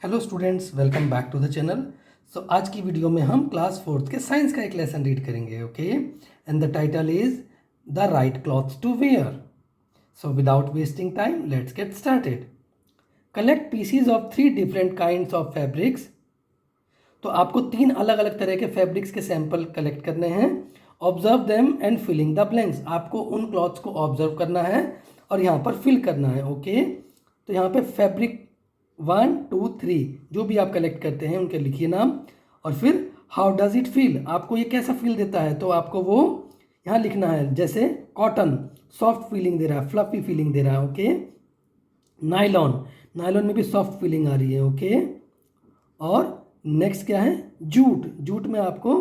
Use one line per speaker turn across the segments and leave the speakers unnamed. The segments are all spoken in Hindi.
Hello students, welcome back to the channel. आज की वीडियो में हम क्लास 4th के साइंस का एक लेसन रीड करेंगे। Okay, and the title is the right clothes to wear. So without wasting time let's get started. Collect pieces of 3 different kinds of fabrics. तो आपको 3 अलग अलग तरह के फैब्रिक्स के सैंपल कलेक्ट करने हैं। Observe them and filling the blanks. आपको उन क्लॉथ्स को ऑब्जर्व करना है और यहाँ पर फिल करना है। ओके, तो यहाँ पे फैब्रिक 1, 2, 3 जो भी आप कलेक्ट करते हैं उनके लिखिए नाम, और फिर हाउ डज इट फील, आपको ये कैसा फील देता है, तो आपको वो यहाँ लिखना है। जैसे कॉटन सॉफ्ट फीलिंग दे रहा है, फ्लफी फीलिंग दे रहा है। ओके, नायलॉन, नायलॉन में भी सॉफ्ट फीलिंग आ रही है। ओके, और नेक्स्ट क्या है, जूट, जूट में आपको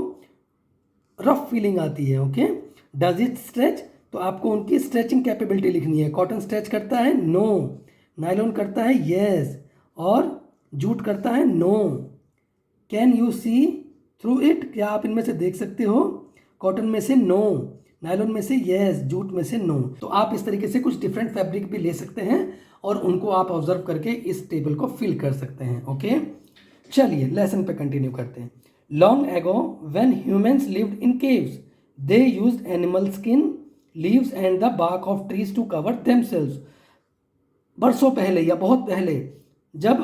रफ फीलिंग आती है। ओके, डज इट स्ट्रेच, तो आपको उनकी स्ट्रेचिंग कैपेबिलिटी लिखनी है। कॉटन स्ट्रेच करता है, नो। नायलॉन करता है, यस। और जूट करता है, no. Can you see through it, क्या आप इनमें से देख सकते हो। कॉटन में से नो, नायलॉन में से यस, जूट में से नो। तो आप इस तरीके से कुछ डिफरेंट फैब्रिक भी ले सकते हैं और उनको आप ऑब्जर्व करके इस टेबल को फिल कर सकते हैं। ओके, चलिए लेसन पे कंटिन्यू करते हैं। Long ago when humans lived in caves they used animal skin, leaves and the bark of trees to cover themselves. बरसों पहले या बहुत पहले जब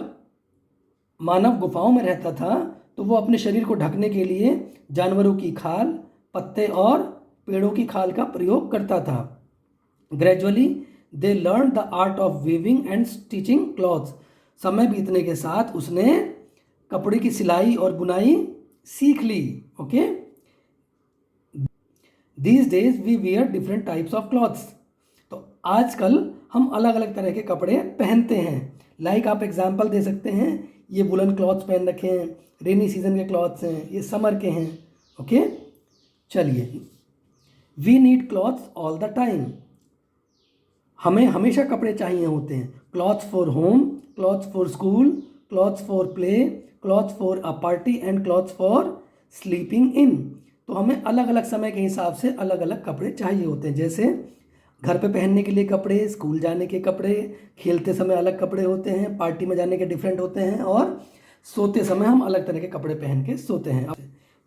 मानव गुफाओं में रहता था तो वो अपने शरीर को ढकने के लिए जानवरों की खाल, पत्ते और पेड़ों की खाल का प्रयोग करता था। Gradually they learn the art of weaving and stitching clothes. समय बीतने के साथ उसने कपड़े की सिलाई और बुनाई सीख ली। Okay, these days we wear different types of clothes. तो आजकल हम अलग अलग तरह के कपड़े पहनते हैं। लाइक आप एग्जाम्पल दे सकते हैं, ये वुलन क्लॉथ्स पहन रखे हैं, रेनी सीजन के क्लॉथ्स हैं, ये समर के हैं। ओके, चलिए, we need clothes all the time, हमें हमेशा कपड़े चाहिए होते हैं। Clothes for home, clothes for school, clothes for play, clothes for a party and clothes for sleeping in. तो हमें अलग अलग समय के हिसाब से अलग अलग कपड़े चाहिए होते हैं। जैसे घर पे पहनने के लिए कपड़े, स्कूल जाने के कपड़े, खेलते समय अलग कपड़े होते हैं, पार्टी में जाने के डिफरेंट होते हैं, और सोते समय हम अलग तरह के कपड़े पहन के सोते हैं।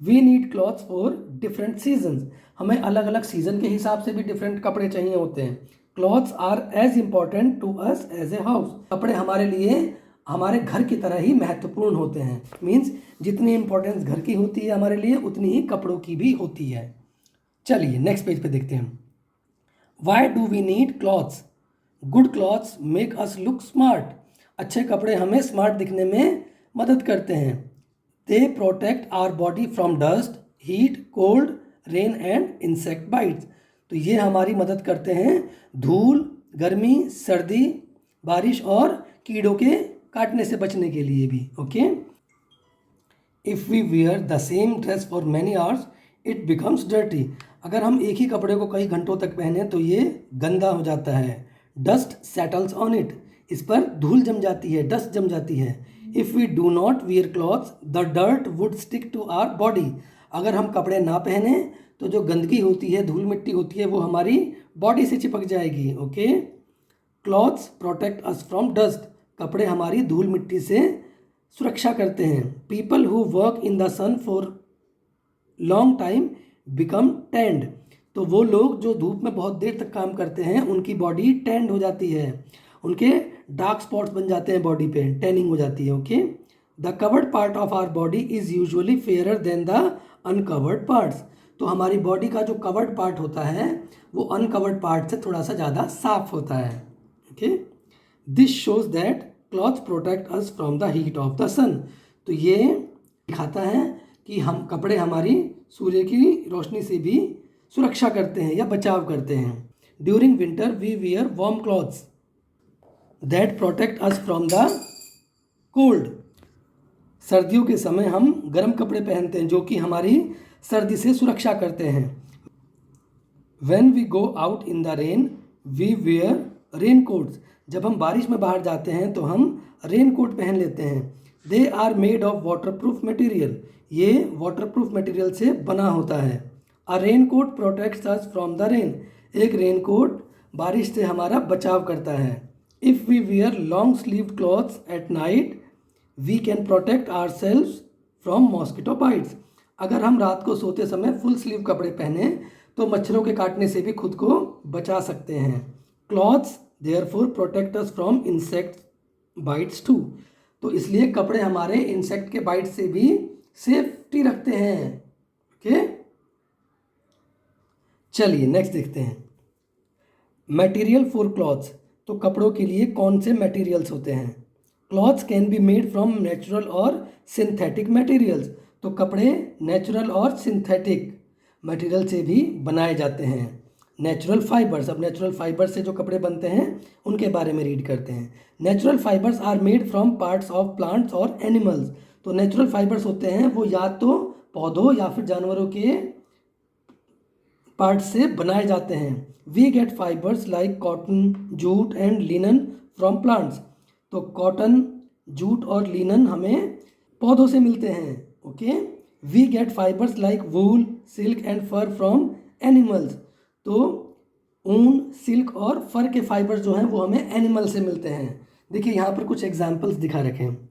We need clothes for different seasons, हमें अलग अलग सीजन के हिसाब से भी डिफरेंट कपड़े चाहिए होते हैं। Clothes are as important to us as a house, कपड़े हमारे लिए हमारे घर की तरह ही महत्वपूर्ण होते हैं। मीन्स जितनी इंपॉर्टेंस घर की होती है हमारे लिए, उतनी ही कपड़ों की भी होती है। चलिए नेक्स्ट पेज पे देखते हैं। Why do we need clothes, good clothes make us look smart, अच्छे कपड़े हमें स्मार्ट दिखने में मदद करते हैं। They protect our body from dust, heat, cold, rain and insect bites. तो ये हमारी मदद करते हैं धूल, गर्मी, सर्दी, बारिश और कीड़ों के काटने से बचने के लिए भी। Okay, if we wear the same dress for many hours it becomes dirty, अगर हम एक ही कपड़े को कई घंटों तक पहने तो ये गंदा हो जाता है। डस्ट सेटल्स ऑन इट, इस पर धूल जम जाती है, डस्ट जम जाती है। If we do not wear clothes the dirt would stick to our body, अगर हम कपड़े ना पहने तो जो गंदगी होती है, धूल मिट्टी होती है, वो हमारी बॉडी से चिपक जाएगी। Okay, clothes protect us from dust, कपड़े हमारी धूल मिट्टी से सुरक्षा करते हैं। People who work in the sun for long time become tanned, तो वो लोग जो धूप में बहुत देर तक काम करते हैं उनकी बॉडी टेंड हो जाती है, उनके डार्क स्पॉट्स बन जाते हैं बॉडी पे, टैनिंग हो जाती है। Okay, the covered part of our body is usually fairer than the uncovered parts, तो हमारी बॉडी का जो कवर्ड पार्ट होता है वो अनकवर्ड पार्ट से थोड़ा सा ज़्यादा साफ होता है। Okay, this shows that cloth protect us from the heat of the sun, तो ये दिखाता है कि हम कपड़े हमारी सूर्य की रोशनी से भी सुरक्षा करते हैं या बचाव करते हैं। During winter we wear warm clothes that protect us from the cold, सर्दियों के समय हम गर्म कपड़े पहनते हैं जो कि हमारी सर्दी से सुरक्षा करते हैं। When we go out in the rain we wear raincoats, जब हम बारिश में बाहर जाते हैं तो हम रेनकोट पहन लेते हैं। They are made of waterproof material, ये वाटरप्रूफ मटेरियल से बना होता है। A raincoat protects us from the rain, एक रेनकोट बारिश से हमारा बचाव करता है। If we wear long sleeved clothes at night we can protect ourselves from mosquito bites. अगर हम रात को सोते समय फुल स्लीव कपड़े पहने तो मच्छरों के काटने से भी खुद को बचा सकते हैं। Clothes therefore protect us from insect bites too. तो इसलिए कपड़े हमारे इंसेक्ट के बाइट से भी सेफ्टी रखते हैं। ओके, चलिए नेक्स्ट देखते हैं। Material for clothes. तो कपड़ों के लिए कौन से मटेरियल्स होते हैं? Clothes can be made from natural और सिंथेटिक मटेरियल्स। तो कपड़े नेचुरल और सिंथेटिक मटेरियल से भी बनाए जाते हैं। नेचुरल फाइबर्स, अब नेचुरल फाइबर से जो कपड़े बनते हैं उनके बारे में रीड करते हैं। Natural fibres are made from parts of plants और एनिमल्स। तो नेचुरल फाइबर्स होते हैं वो या तो पौधों या फिर जानवरों के पार्ट से बनाए जाते हैं। We get fibres like cotton, jute and linen from plants. तो कॉटन, जूट और लिनन हमें पौधों से मिलते हैं। Okay, we get fibres like wool, silk and fur from animals. तो ऊन, सिल्क और फर के फाइबर्स जो हैं वो हमें एनिमल से मिलते हैं। देखिए यहाँ पर कुछ एग्जाम्पल्स दिखा रखे हैं।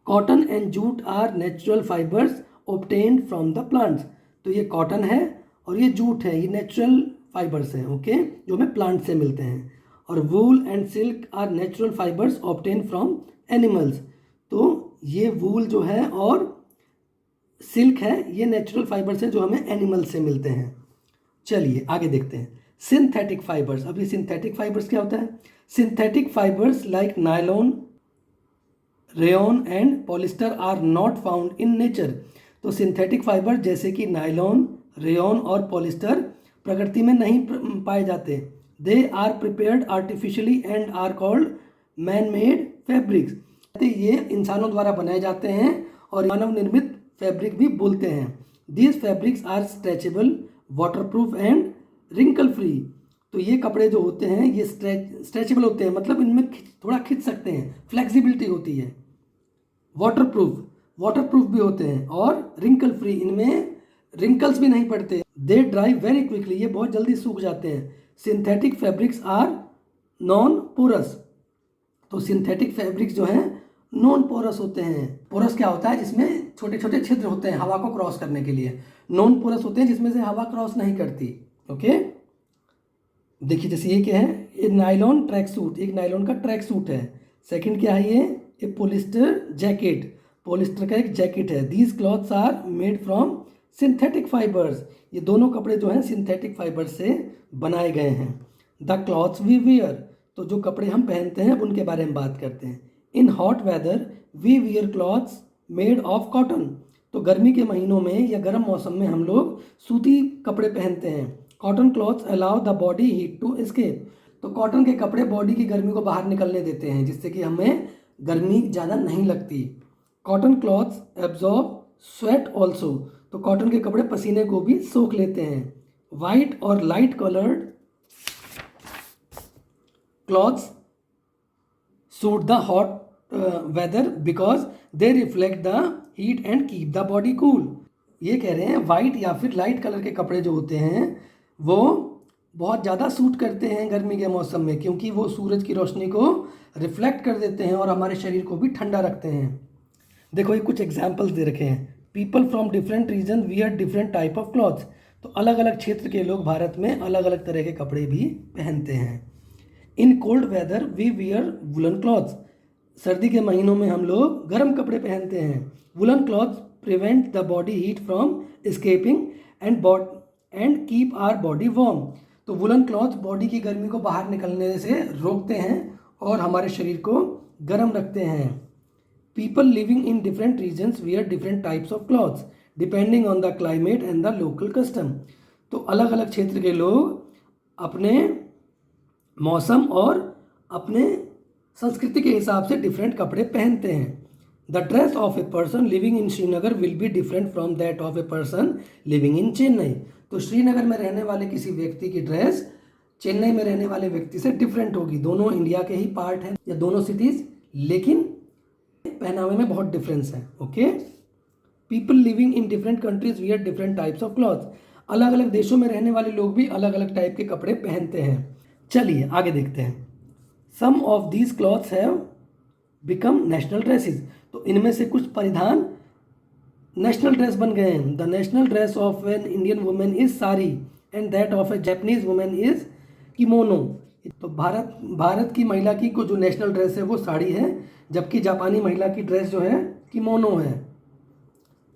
Cotton and jute are natural fibres obtained from the plants. तो ये कॉटन है और ये जूट है, ये नेचुरल फाइबर्स हैं। ओके, जो हमें प्लांट से मिलते हैं। और wool and silk are natural fibres obtained from animals. तो ये वूल जो है और सिल्क है, ये नेचुरल फाइबर्स हैं जो हमें एनिमल से मिलते हैं। चलिए आगे देखते हैं। Synthetic fibres. अब ये सिंथेटिक फाइबर्स क्या होता है? Synthetic fibres like nylon, rayon and polyester are not found in nature. तो सिंथेटिक फाइबर जैसे कि नायलॉन, रेयॉन और पॉलिस्टर प्रकृति में नहीं पाए जाते। They are prepared artificially and are called man made fabrics. ये इंसानों द्वारा बनाए जाते हैं और मानव निर्मित फैब्रिक भी बोलते हैं। These fabrics are stretchable, waterproof and wrinkle free. तो ये कपड़े जो होते हैं ये स्ट्रेचेबल होते हैं, मतलब इनमें थोड़ा खिंच सकते हैं, फ्लेक्सिबिलिटी होती है। वाटरप्रूफ भी होते हैं और रिंकल फ्री, इनमें रिंकल्स भी नहीं पड़ते। दे ड्राई वेरी क्विकली, ये बहुत जल्दी सूख जाते हैं। Synthetic fabrics are non porous. तो सिंथेटिक फैब्रिक्स जो हैं नॉन पोरस होते हैं। पोरस क्या होता है? जिसमें छोटे छोटे छिद्र होते हैं हवा को क्रॉस करने के लिए। नॉन पोरस होते हैं जिसमें से हवा क्रॉस नहीं करती। ओके, देखिए जैसे ये क्या है, ये नायलॉन ट्रैक सूट, एक नायलॉन का ट्रैक सूट है। सेकंड क्या है, ये पॉलिस्टर जैकेट, पॉलिस्टर का एक जैकेट है। These clothes are made from synthetic fibres. ये दोनों कपड़े जो हैं सिंथेटिक फाइबर से बनाए गए हैं। The clothes we wear. तो जो कपड़े हम पहनते हैं उनके बारे में बात करते हैं। In hot weather we wear clothes made of cotton. तो गर्मी के महीनों में या गर्म मौसम में हम लोग सूती कपड़े पहनते हैं। Cotton clothes allow the body heat to escape. तो कॉटन के कपड़े बॉडी की गर्मी को बाहर निकलने देते हैं, जिससे कि हमें गर्मी ज़्यादा नहीं लगती। Cotton clothes absorb sweat also. तो कॉटन के कपड़े पसीने को भी सोख लेते हैं। वाइट और light coloured clothes suit the hot weather because they reflect the heat and keep the body cool. ये कह रहे हैं वाइट या फिर लाइट कलर के कपड़े जो होते हैं वो बहुत ज़्यादा सूट करते हैं गर्मी के मौसम में, क्योंकि वो सूरज की रोशनी को रिफ्लेक्ट कर देते हैं और हमारे शरीर को भी ठंडा रखते हैं। देखो ये कुछ एग्जाम्पल्स दे रखे हैं। People from different region wear different type of clothes. तो अलग अलग क्षेत्र के लोग भारत में अलग अलग तरह के कपड़े भी पहनते हैं। In cold weather we wear woollen clothes. सर्दी के महीनों में हम लोग गर्म कपड़े पहनते हैं। Woollen clothes prevent the body heat from escaping and keep our body warm. तो वुलन क्लॉथ बॉडी की गर्मी को बाहर निकलने से रोकते हैं और हमारे शरीर को गर्म रखते हैं। People living in different regions wear different types of clothes depending on the climate and the local custom. तो अलग अलग क्षेत्र के लोग अपने मौसम और अपने संस्कृति के हिसाब से डिफरेंट कपड़े पहनते हैं। The dress of a person living in Srinagar will be different from that of a person living in Chennai. तो श्रीनगर में रहने वाले किसी व्यक्ति की ड्रेस चेन्नई में रहने वाले व्यक्ति से डिफरेंट होगी। दोनों इंडिया के ही पार्ट हैं या दोनों सिटीज़, लेकिन पहनावे में बहुत डिफरेंस है। Okay, people living in different countries wear different types of clothes. अलग अलग देशों में रहने वाले लोग भी अलग अलग टाइप के कपड़े पहनते हैं। चलिए आगे देखते हैं। Some of these clothes have become national dresses. तो इनमें से कुछ परिधान नेशनल ड्रेस बन गए हैं। The national dress of an Indian women is sari and that of A Japanese women is kimono. तो भारत की महिला की को जो नेशनल ड्रेस है वो साड़ी है, जबकि जापानी महिला की ड्रेस जो है किमोनो है।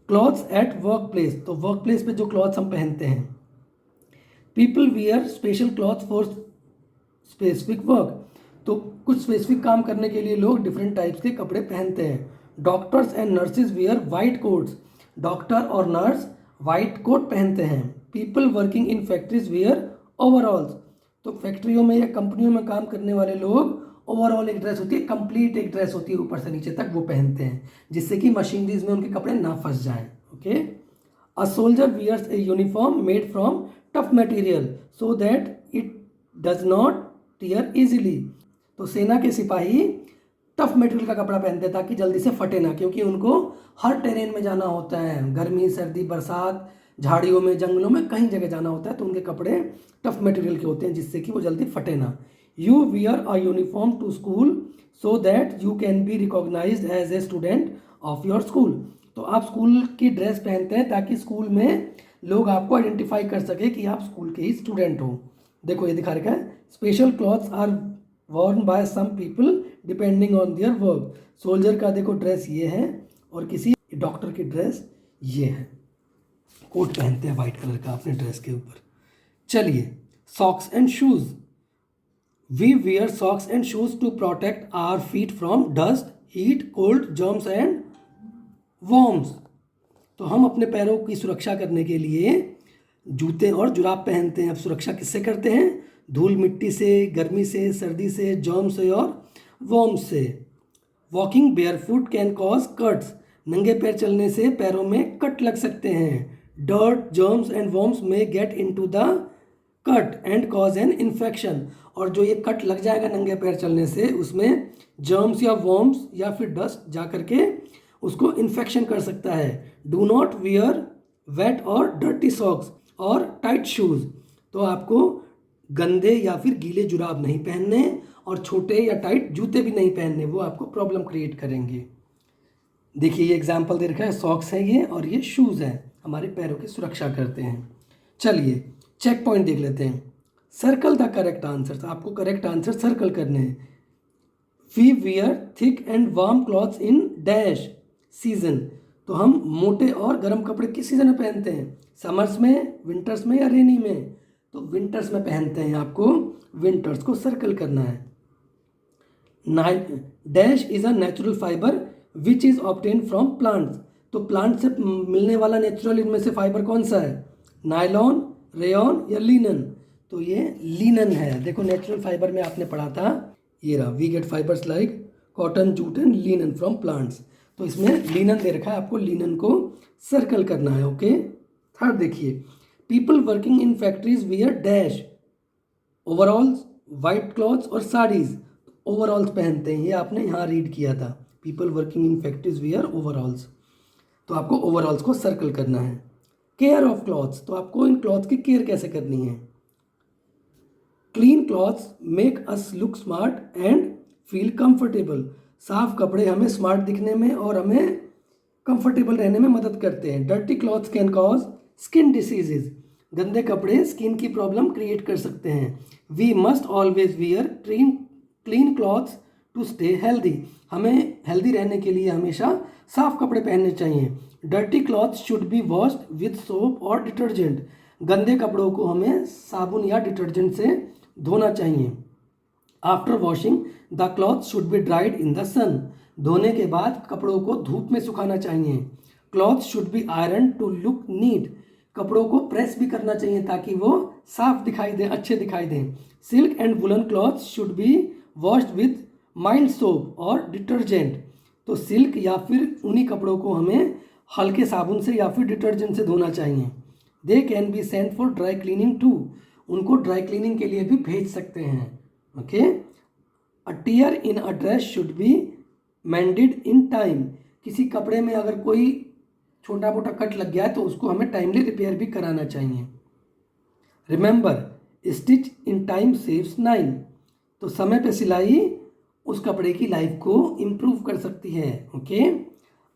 क्लॉथ्स एट वर्क प्लेस, तो वर्क प्लेस पे जो क्लॉथ्स हम पहनते हैं। People wear special cloth for specific work, तो कुछ स्पेसिफिक काम करने के लिए लोग डिफरेंट टाइप्स के कपड़े पहनते हैं। Doctors and nurses wear white quotes, doctor और नर्स वाइट कोट पहनते हैं। People working in factories wear ओवरऑल्स, तो फैक्ट्रियों में या कंपनियों में काम करने वाले लोग ओवरऑल एक ड्रेस होती है, कंप्लीट एक ड्रेस होती है ऊपर से नीचे तक, वो पहनते हैं जिससे कि मशीनरीज में उनके कपड़े ना फंस जाएं। Okay. A soldier wears a uniform made from tough material so that it does not tear easily, तो सेना के सिपाही टफ मटेरियल का कपड़ा पहनते हैं ताकि जल्दी से फटे ना, क्योंकि उनको हर टेरेन में जाना होता है, गर्मी सर्दी बरसात झाड़ियों में जंगलों में कहीं जगह जाना होता है, तो उनके कपड़े टफ मटेरियल के होते हैं जिससे कि वो जल्दी फटे ना। You wear a uniform to school so that you can be recognised as a student of your school, तो आप स्कूल की ड्रेस पहनते हैं ताकि स्कूल में लोग आपको आइडेंटिफाई कर सके कि आप स्कूल के ही स्टूडेंट हो। देखो ये दिखा रखा है, special clothes are worn by some people depending on their work। Soldier का देखो ड्रेस ये है और किसी डॉक्टर की ड्रेस ये है, कोट पहनते हैं वाइट कलर का अपने ड्रेस के ऊपर। चलिए, socks and shoes, we wear socks and shoes to protect our feet from dust heat cold germs and worms, तो हम अपने पैरों की सुरक्षा करने के लिए जूते और जुराब पहनते हैं। अब सुरक्षा किससे करते हैं? धूल मिट्टी से, गर्मी से, सर्दी से, जर्म से और वॉर्म्स से। Walking barefoot can cause cuts, नंगे पैर चलने से पैरों में कट लग सकते हैं। डर्ट जर्म्स एंड वॉर्म्स में get into the cut and cause an infection, और जो ये कट लग जाएगा नंगे पैर चलने से उसमें जर्म्स या वॉर्म्स या फिर डस्ट जा करके उसको इन्फेक्शन कर सकता है। डू नॉट वियर वेट और डर्टी सॉक्स और टाइट शूज़, तो आपको गंदे या फिर गीले जुराब नहीं पहनने और छोटे या टाइट जूते भी नहीं पहनने, वो आपको प्रॉब्लम क्रिएट करेंगे। देखिए ये एग्जाम्पल दे रखा है, सॉक्स है ये और ये शूज़ है, हमारे पैरों की सुरक्षा करते हैं। चलिए चेक पॉइंट देख लेते हैं। सर्कल द करेक्ट आंसर, आपको करेक्ट आंसर सर्कल करने हैं। We wear thick and warm clothes in dash season, तो हम मोटे और गर्म कपड़े किस सीजन में पहनते हैं? समर्स में, विंटर्स में या रेनी में? तो विंटर्स में पहनते हैं, आपको विंटर्स को सर्कल करना है। Dash is a natural fibre which is obtain from plants, तो प्लांट से मिलने वाला नेचुरल इनमें से फाइबर कौन सा है? नायलॉन, रेयॉन या लिनन? तो ये लिनन है। देखो नेचुरल फाइबर में आपने पढ़ा था, ये रहा, we get fibres like cotton, jute and linen from plants, तो इसमें लिनन दे रखा है, आपको लिनन को सर्कल करना है। ओके। थर्ड देखिए, people working in factories wear dash ओवरऑल्स, white clothes और साड़ीज, ओवरऑल्स पहनते हैं, ये आपने यहाँ रीड किया था, people working in factories wear ओवरऑल्स, तो आपको ओवरऑल्स को सर्कल करना है। केयर ऑफ क्लॉथ्स, तो आपको इन क्लॉथ्स की केयर कैसे करनी है। Clean clothes make us look smart and feel comfortable, साफ कपड़े हमें स्मार्ट दिखने में और हमें कंफर्टेबल रहने में मदद करते हैं। Dirty clothes can cause skin diseases, गंदे कपड़े स्किन की प्रॉब्लम क्रिएट कर सकते हैं। We must always wear clean clothes to stay healthy, हमें हेल्दी रहने के लिए हमेशा साफ कपड़े पहनने चाहिए। Dirty clothes should be washed with soap और डिटर्जेंट, गंदे कपड़ों को हमें साबुन या डिटर्जेंट से धोना चाहिए। After washing the cloth should be dried in the sun, धोने के बाद कपड़ों को धूप में सुखाना चाहिए। Cloth should be iron to look neat, कपड़ों को प्रेस भी करना चाहिए ताकि वो साफ दिखाई दें, अच्छे दिखाई दें। Silk and woollen cloth should be washed with mild soap और डिटर्जेंट, तो सिल्क या फिर ऊनी कपड़ों को हमें हल्के साबुन से या फिर डिटर्जेंट से धोना चाहिए। They can be sent for dry cleaning too, उनको ड्राई क्लीनिंग के लिए भी भेज सकते हैं। Okay. A tear in a dress should be mended in time, किसी कपड़े में अगर कोई छोटा मोटा कट लग गया है तो उसको हमें टाइमली रिपेयर भी कराना चाहिए। Remember stitch in time saves 9, तो समय पे सिलाई उस कपड़े की लाइफ को इम्प्रूव कर सकती है। Okay,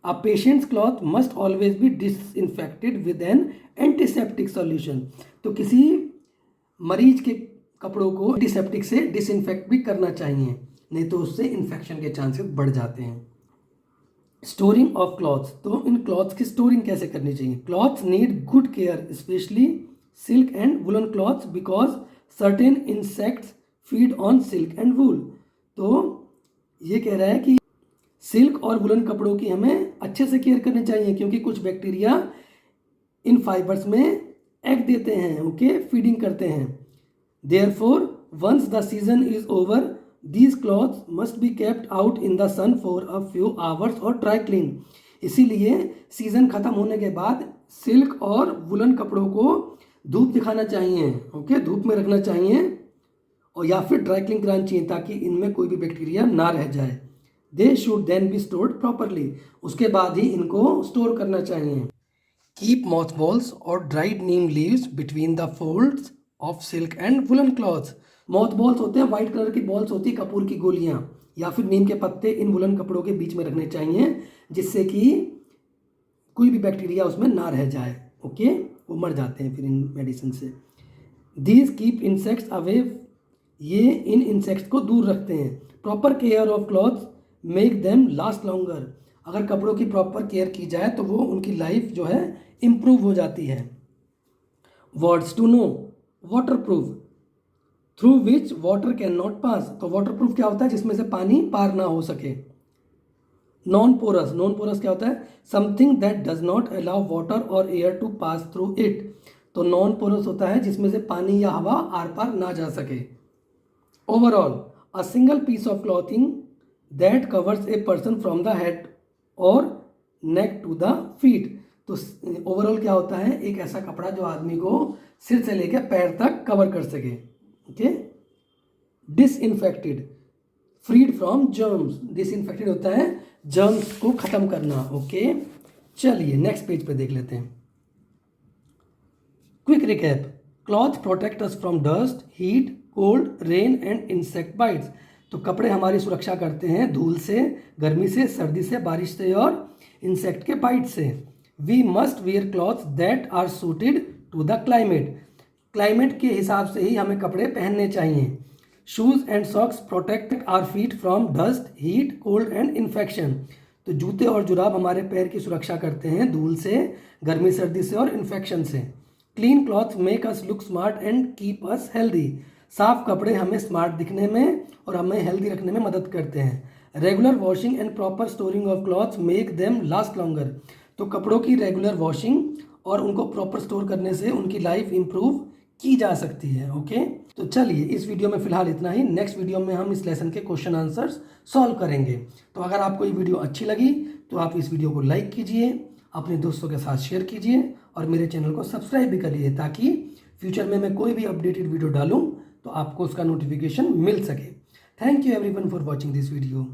a patients cloth must always be disinfected with N antiseptic solution. तो किसी मरीज के कपड़ों को एंटीसेप्टिक से डिसइंफेक्ट भी करना चाहिए, नहीं तो उससे इन्फेक्शन के चांसेस बढ़ जाते हैं। स्टोरिंग ऑफ क्लॉथ्स, तो इन क्लॉथ्स की स्टोरिंग कैसे करनी चाहिए? Clothes need good care, specially silk and woollen clothes, because certain insects feed on silk and wool. तो ये कह रहा है कि सिल्क और वुलन कपड़ों की हमें अच्छे से केयर करनी चाहिए, क्योंकि कुछ बैक्टीरिया इन फाइबर्स में एग देते हैं, ओके, फीडिंग करते हैं। Therefore once the season is over these clothes must be kept out in the sun for a few hours or dry clean। इसीलिए सीजन खत्म होने के बाद सिल्क और वुलन कपड़ों को धूप दिखाना चाहिए, ओके, धूप में रखना चाहिए, और या फिर ड्राई क्लीन कराना चाहिए, ताकि इनमें कोई भी बैक्टीरिया ना रह जाए। They should then be stored properly, उसके बाद ही इनको स्टोर करना चाहिए। कीप मॉथबॉल्स और dried neem leaves between the folds of silk and woollen clothes. Mothballs होते हैं, व्हाइट कलर की बॉल्स होती है, कपूर की गोलियां या फिर नीम के पत्ते इन वुलन कपड़ों के बीच में रखने चाहिए, जिससे कि कोई भी बैक्टीरिया उसमें ना रह जाए, ओके, वो मर जाते हैं फिर इन मेडिसिन से। दीज कीप इंसेक्ट्स अवे, ये इन इंसेक्ट्स को दूर रखते हैं। Proper care of clothes make them last longer, अगर कपड़ों की प्रॉपर केयर की जाए तो वो उनकी लाइफ जो है इम्प्रूव हो जाती है। Words to know, water proof, through which water can not pass, तो वाटर प्रूफ क्या होता है? जिसमें से पानी पार ना हो सके। नॉन पोरस, नॉन पोरस क्या होता है? Something that does not allow water और air to pass through it, तो नॉन पोरस होता है जिसमें से पानी या हवा आर पार ना जा सके। Overall, a single piece of clothing that covers a person from the head और नेक टू द फीट, तो ओवरऑल क्या होता है? एक ऐसा कपड़ा जो आदमी को सिर से लेकर पैर तक कवर कर सके, okay. Disinfected, freed from germs, disinfected होता है जर्म्स को खत्म करना, ओके। चलिए नेक्स्ट पेज पे देख लेते हैं। Quick recap, cloth protect us from dust, heat, cold, rain and insect bites, तो कपड़े हमारी सुरक्षा करते हैं धूल से, गर्मी से, सर्दी से, बारिश से और इंसेक्ट के बाइट से। We must wear clothes that are suited to the climate, climate के हिसाब से ही हमें कपड़े पहनने चाहिए। Shoes and socks protect our feet from dust, heat, cold and infection, तो जूते और जुराब हमारे पैर की सुरक्षा करते हैं धूल से, गर्मी, सर्दी से और इन्फेक्शन से। Clean cloth make us look smart and keep us healthy, साफ कपड़े हमें स्मार्ट दिखने में और हमें हेल्दी रखने में मदद करते हैं। Regular washing and proper storing of clothes make them last longer, तो कपड़ों की रेगुलर वॉशिंग और उनको प्रॉपर स्टोर करने से उनकी लाइफ इंप्रूव की जा सकती है, ओके। तो चलिए इस वीडियो में फिलहाल इतना ही, नेक्स्ट वीडियो में हम इस लेसन के क्वेश्चन आंसर्स सॉल्व करेंगे। तो अगर आपको ये वीडियो अच्छी लगी तो आप इस वीडियो को लाइक कीजिए, अपने दोस्तों के साथ शेयर कीजिए और मेरे चैनल को सब्सक्राइब भी करिए, ताकि फ्यूचर में मैं कोई भी अपडेटेड वीडियो डालूं तो आपको उसका नोटिफिकेशन मिल सके। Thank you everyone for watching this video.